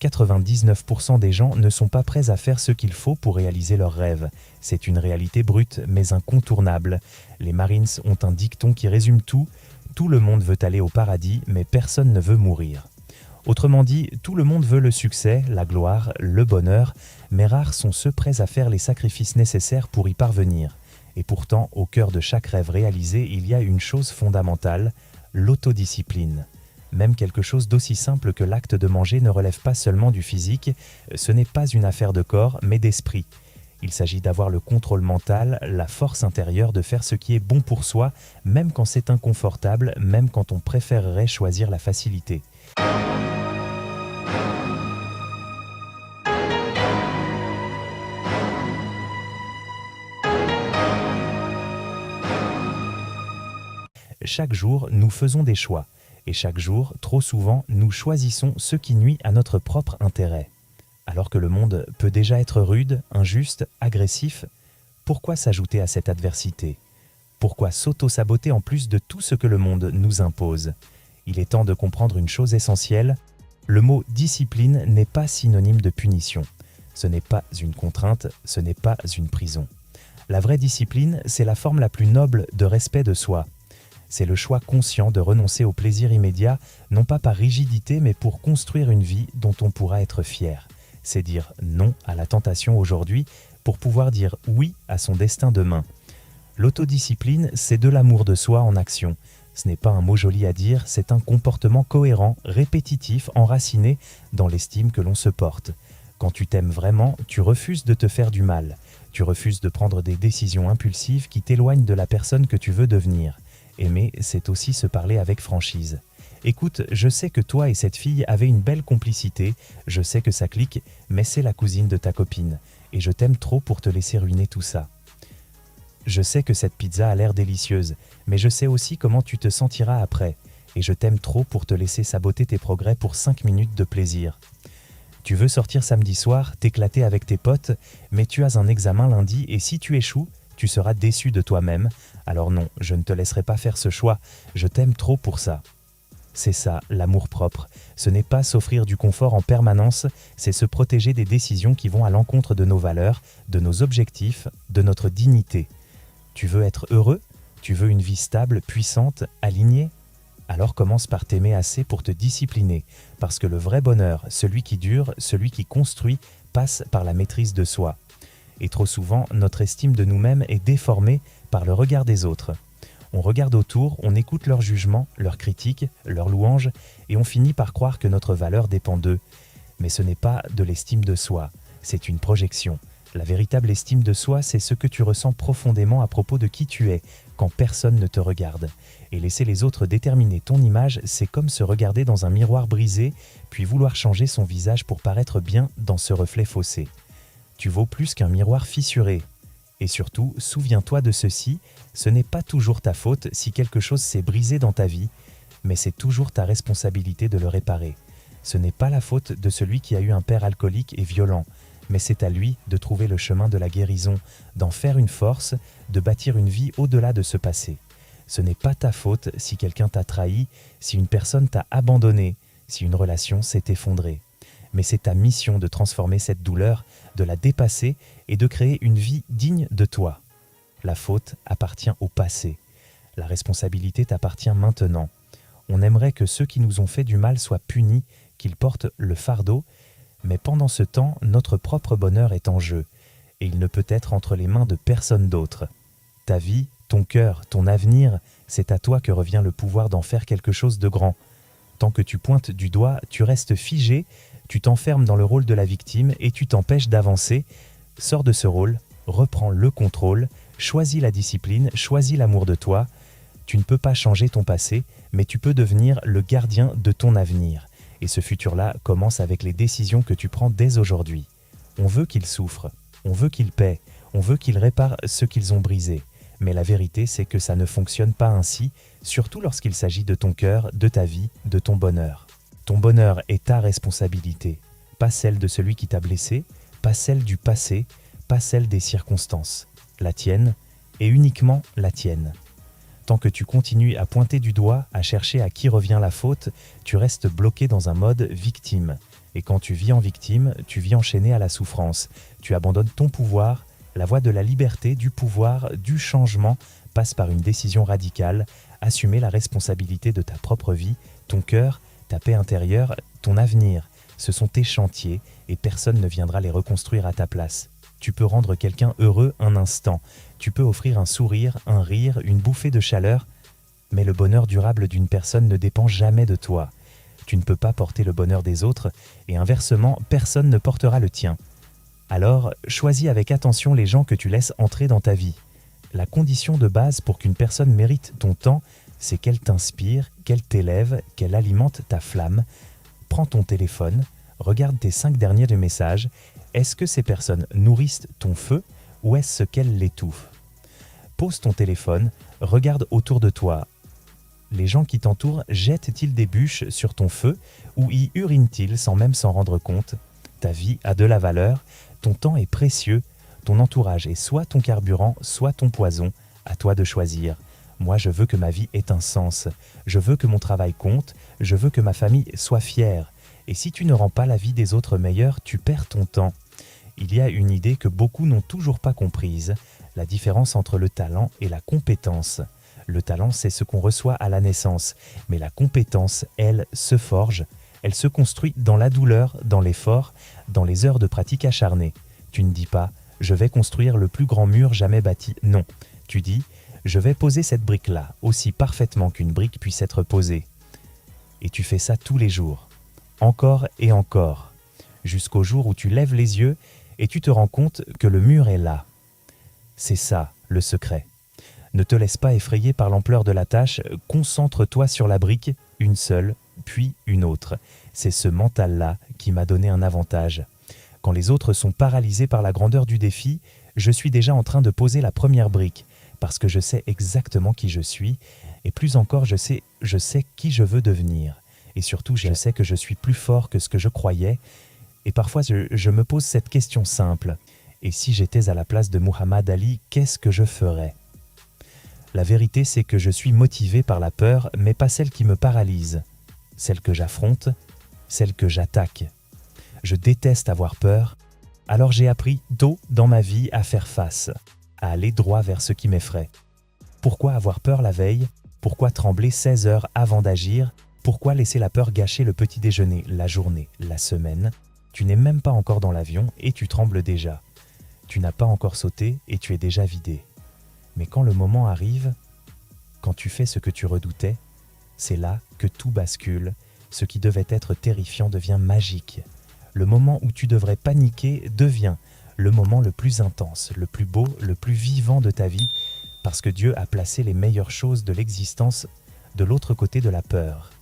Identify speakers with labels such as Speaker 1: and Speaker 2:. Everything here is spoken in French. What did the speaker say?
Speaker 1: 99% des gens ne sont pas prêts à faire ce qu'il faut pour réaliser leurs rêves. C'est une réalité brute mais incontournable. Les Marines ont un dicton qui résume tout. Tout le monde veut aller au paradis, mais personne ne veut mourir. Autrement dit, tout le monde veut le succès, la gloire, le bonheur, mais rares sont ceux prêts à faire les sacrifices nécessaires pour y parvenir. Et pourtant, au cœur de chaque rêve réalisé, il y a une chose fondamentale, l'autodiscipline. Même quelque chose d'aussi simple que l'acte de manger ne relève pas seulement du physique, ce n'est pas une affaire de corps, mais d'esprit. Il s'agit d'avoir le contrôle mental, la force intérieure de faire ce qui est bon pour soi, même quand c'est inconfortable, même quand on préférerait choisir la facilité. Chaque jour, nous faisons des choix. Et chaque jour, trop souvent, nous choisissons ce qui nuit à notre propre intérêt. Alors que le monde peut déjà être rude, injuste, agressif, pourquoi s'ajouter à cette adversité? Pourquoi s'auto-saboter en plus de tout ce que le monde nous impose? Il est temps de comprendre une chose essentielle, le mot discipline n'est pas synonyme de punition. Ce n'est pas une contrainte, ce n'est pas une prison. La vraie discipline, c'est la forme la plus noble de respect de soi. C'est le choix conscient de renoncer au plaisir immédiat, non pas par rigidité, mais pour construire une vie dont on pourra être fier. C'est dire non à la tentation aujourd'hui pour pouvoir dire oui à son destin demain. L'autodiscipline, c'est de l'amour de soi en action. Ce n'est pas un mot joli à dire, c'est un comportement cohérent, répétitif, enraciné dans l'estime que l'on se porte. Quand tu t'aimes vraiment, tu refuses de te faire du mal. Tu refuses de prendre des décisions impulsives qui t'éloignent de la personne que tu veux devenir. Aimer, c'est aussi se parler avec franchise. Écoute, je sais que toi et cette fille avez une belle complicité, je sais que ça clique, mais c'est la cousine de ta copine, et je t'aime trop pour te laisser ruiner tout ça. Je sais que cette pizza a l'air délicieuse, mais je sais aussi comment tu te sentiras après, et je t'aime trop pour te laisser saboter tes progrès pour 5 minutes de plaisir. Tu veux sortir samedi soir, t'éclater avec tes potes, mais tu as un examen lundi et si tu échoues, tu seras déçu de toi-même. Alors non, je ne te laisserai pas faire ce choix, je t'aime trop pour ça. C'est ça, l'amour-propre. Ce n'est pas s'offrir du confort en permanence, c'est se protéger des décisions qui vont à l'encontre de nos valeurs, de nos objectifs, de notre dignité. Tu veux être heureux? Tu veux une vie stable, puissante, alignée? Alors commence par t'aimer assez pour te discipliner, parce que le vrai bonheur, celui qui dure, celui qui construit, passe par la maîtrise de soi. Et trop souvent, notre estime de nous-mêmes est déformée par le regard des autres. On regarde autour, on écoute leurs jugements, leurs critiques, leurs louanges, et on finit par croire que notre valeur dépend d'eux. Mais ce n'est pas de l'estime de soi, c'est une projection. La véritable estime de soi, c'est ce que tu ressens profondément à propos de qui tu es, quand personne ne te regarde. Et laisser les autres déterminer ton image, c'est comme se regarder dans un miroir brisé, puis vouloir changer son visage pour paraître bien dans ce reflet faussé. Tu vaux plus qu'un miroir fissuré. Et surtout, souviens-toi de ceci, ce n'est pas toujours ta faute si quelque chose s'est brisé dans ta vie, mais c'est toujours ta responsabilité de le réparer. Ce n'est pas la faute de celui qui a eu un père alcoolique et violent, mais c'est à lui de trouver le chemin de la guérison, d'en faire une force, de bâtir une vie au-delà de ce passé. Ce n'est pas ta faute si quelqu'un t'a trahi, si une personne t'a abandonné, si une relation s'est effondrée. Mais c'est ta mission de transformer cette douleur, de la dépasser et de créer une vie digne de toi. La faute appartient au passé. La responsabilité t'appartient maintenant. On aimerait que ceux qui nous ont fait du mal soient punis, qu'ils portent le fardeau, mais pendant ce temps, notre propre bonheur est en jeu, et il ne peut être entre les mains de personne d'autre. Ta vie, ton cœur, ton avenir, c'est à toi que revient le pouvoir d'en faire quelque chose de grand. Tant que tu pointes du doigt, tu restes figé, tu t'enfermes dans le rôle de la victime et tu t'empêches d'avancer. Sors de ce rôle, reprends le contrôle, choisis la discipline, choisis l'amour de toi. Tu ne peux pas changer ton passé, mais tu peux devenir le gardien de ton avenir. Et ce futur-là commence avec les décisions que tu prends dès aujourd'hui. On veut qu'ils souffrent, on veut qu'ils paient, on veut qu'ils réparent ce qu'ils ont brisé. Mais la vérité, c'est que ça ne fonctionne pas ainsi, surtout lorsqu'il s'agit de ton cœur, de ta vie, de ton bonheur. Ton bonheur est ta responsabilité, pas celle de celui qui t'a blessé, pas celle du passé, pas celle des circonstances. La tienne, et uniquement la tienne. Tant que tu continues à pointer du doigt, à chercher à qui revient la faute, tu restes bloqué dans un mode victime. Et quand tu vis en victime, tu vis enchaîné à la souffrance. Tu abandonnes ton pouvoir. La voie de la liberté, du pouvoir, du changement passe par une décision radicale, assumer la responsabilité de ta propre vie, ton cœur, ta paix intérieure, ton avenir. Ce sont tes chantiers et personne ne viendra les reconstruire à ta place. Tu peux rendre quelqu'un heureux un instant. Tu peux offrir un sourire, un rire, une bouffée de chaleur, mais le bonheur durable d'une personne ne dépend jamais de toi. Tu ne peux pas porter le bonheur des autres et inversement, personne ne portera le tien. Alors, choisis avec attention les gens que tu laisses entrer dans ta vie. La condition de base pour qu'une personne mérite ton temps, c'est qu'elle t'inspire, qu'elle t'élève, qu'elle alimente ta flamme. Prends ton téléphone, regarde tes 5 derniers messages. Est-ce que ces personnes nourrissent ton feu ou est-ce qu'elles l'étouffent? Pose ton téléphone, regarde autour de toi. Les gens qui t'entourent jettent-ils des bûches sur ton feu ou y urinent-ils sans même s'en rendre compte? Ta vie a de la valeur, ton temps est précieux, ton entourage est soit ton carburant, soit ton poison, à toi de choisir. Moi, je veux que ma vie ait un sens, je veux que mon travail compte, je veux que ma famille soit fière. Et si tu ne rends pas la vie des autres meilleure, tu perds ton temps. Il y a une idée que beaucoup n'ont toujours pas comprise, la différence entre le talent et la compétence. Le talent, c'est ce qu'on reçoit à la naissance, mais la compétence, elle, se forge. Elle se construit dans la douleur, dans l'effort, dans les heures de pratique acharnée. Tu ne dis pas « je vais construire le plus grand mur jamais bâti ». Non, tu dis « je vais poser cette brique-là, aussi parfaitement qu'une brique puisse être posée ». Et tu fais ça tous les jours, encore et encore, jusqu'au jour où tu lèves les yeux et tu te rends compte que le mur est là. C'est ça, le secret. Ne te laisse pas effrayer par l'ampleur de la tâche, concentre-toi sur la brique, une seule, puis une autre. C'est ce mental-là qui m'a donné un avantage. Quand les autres sont paralysés par la grandeur du défi, je suis déjà en train de poser la première brique, parce que je sais exactement qui je suis, et plus encore, je sais qui je veux devenir. Et surtout, je sais que je suis plus fort que ce que je croyais, et parfois je me pose cette question simple. Et si j'étais à la place de Muhammad Ali, qu'est-ce que je ferais ? La vérité, c'est que je suis motivé par la peur, mais pas celle qui me paralyse. Celle que j'affronte, celle que j'attaque. Je déteste avoir peur, alors j'ai appris tôt dans ma vie à faire face, à aller droit vers ce qui m'effraie. Pourquoi avoir peur la veille? Pourquoi trembler 16 heures avant d'agir? Pourquoi laisser la peur gâcher le petit déjeuner, la journée, la semaine? Tu n'es même pas encore dans l'avion et tu trembles déjà. Tu n'as pas encore sauté et tu es déjà vidé. Mais quand le moment arrive, quand tu fais ce que tu redoutais, c'est là que tout bascule. Ce qui devait être terrifiant devient magique. Le moment où tu devrais paniquer devient le moment le plus intense, le plus beau, le plus vivant de ta vie, parce que Dieu a placé les meilleures choses de l'existence de l'autre côté de la peur.